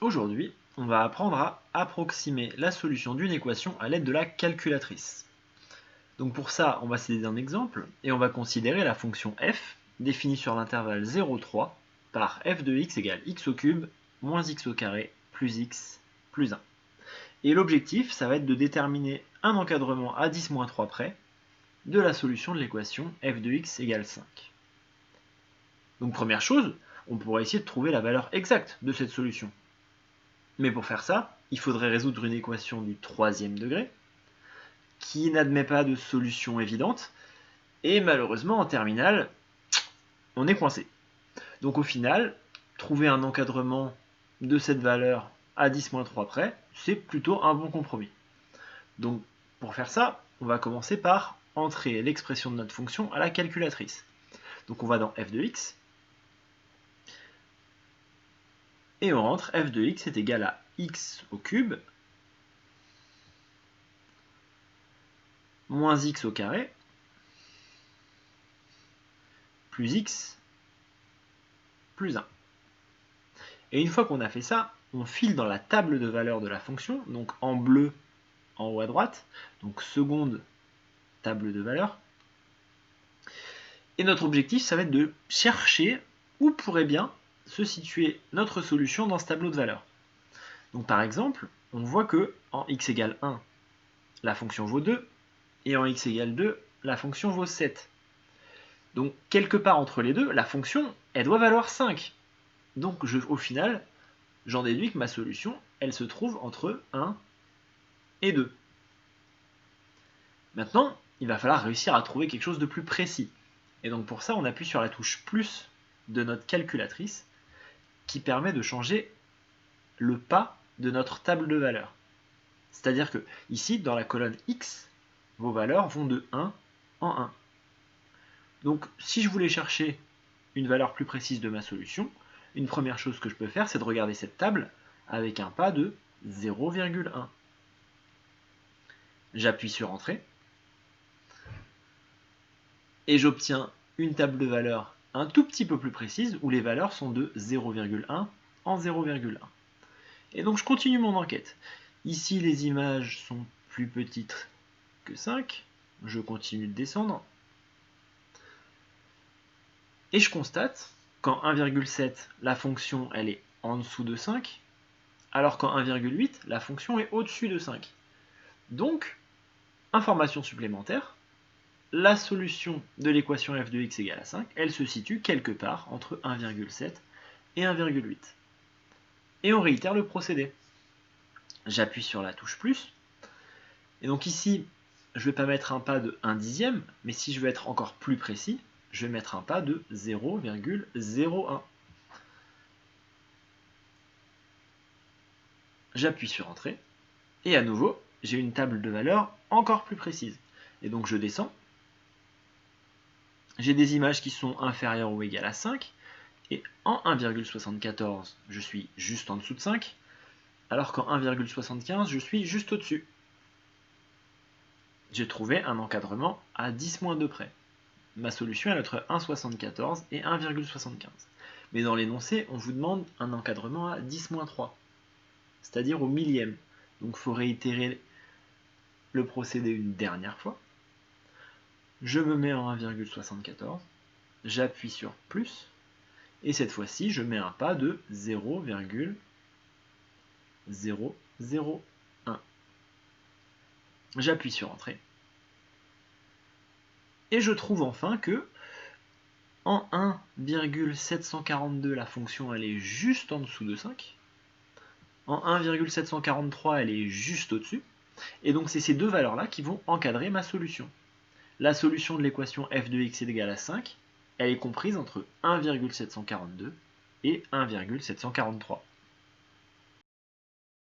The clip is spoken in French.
Aujourd'hui, on va apprendre à approximer la solution d'une équation à l'aide de la calculatrice. Donc pour ça, on va s'aider d'un exemple et on va considérer la fonction f définie sur l'intervalle 0,3 par f de x égale x au cube moins x au carré plus x plus 1. Et l'objectif, ça va être de déterminer un encadrement à 10-3 près de la solution de l'équation f de x égale 5. Donc première chose, on pourrait essayer de trouver la valeur exacte de cette solution. Mais pour faire ça, il faudrait résoudre une équation du troisième degré qui n'admet pas de solution évidente, et malheureusement en terminale, on est coincé. Donc au final, trouver un encadrement de cette valeur à 10-3 près, c'est plutôt un bon compromis. Donc pour faire ça, on va commencer par entrer l'expression de notre fonction à la calculatrice. Donc on va dans f de x, et on rentre f de x est égal à x au cube moins x au carré plus x plus 1. Et une fois qu'on a fait ça, on file dans la table de valeurs de la fonction, donc en bleu en haut à droite, donc seconde table de valeurs. Et notre objectif, ça va être de chercher où pourrait bien se situer notre solution dans ce tableau de valeurs. Donc par exemple, on voit que en x égale 1, la fonction vaut 2, et en x égale 2, la fonction vaut 7. Donc quelque part entre les deux, la fonction, elle doit valoir 5. Donc au final, j'en déduis que ma solution, elle se trouve entre 1 et 2. Maintenant, il va falloir réussir à trouver quelque chose de plus précis. Et donc pour ça, on appuie sur la touche plus de notre calculatrice qui permet de changer le pas de notre table de valeurs. C'est-à-dire que ici, dans la colonne X, vos valeurs vont de 1 en 1. Donc si je voulais chercher une valeur plus précise de ma solution, une première chose que je peux faire, c'est de regarder cette table avec un pas de 0,1. J'appuie sur Entrée, et j'obtiens une table de valeurs un tout petit peu plus précise, où les valeurs sont de 0,1 en 0,1. Et donc je continue mon enquête. Ici, les images sont plus petites que 5. Je continue de descendre. Et je constate qu'en 1,7, la fonction elle est en dessous de 5, alors qu'en 1,8, la fonction est au-dessus de 5. Donc, information supplémentaire, la solution de l'équation f de x égale à 5, elle se situe quelque part entre 1,7 et 1,8. Et on réitère le procédé. J'appuie sur la touche plus, et donc ici, je ne vais pas mettre un pas de 1 dixième, mais si je veux être encore plus précis, je vais mettre un pas de 0,01. J'appuie sur Entrée, et à nouveau, j'ai une table de valeurs encore plus précise. Et donc je descends, j'ai des images qui sont inférieures ou égales à 5, et en 1,74, je suis juste en dessous de 5, alors qu'en 1,75, je suis juste au-dessus. J'ai trouvé un encadrement à 10-2 près. Ma solution est entre 1,74 et 1,75. Mais dans l'énoncé, on vous demande un encadrement à 10-3, c'est-à-dire au millième. Donc il faut réitérer le procédé une dernière fois. Je me mets en 1,74, j'appuie sur plus, et cette fois-ci, je mets un pas de 0,001. J'appuie sur Entrée, et je trouve enfin que en 1,742, la fonction elle est juste en dessous de 5. En 1,743, elle est juste au-dessus. Et donc c'est ces deux valeurs-là qui vont encadrer ma solution. La solution de l'équation f de x est égale à 5, elle est comprise entre 1,742 et 1,743.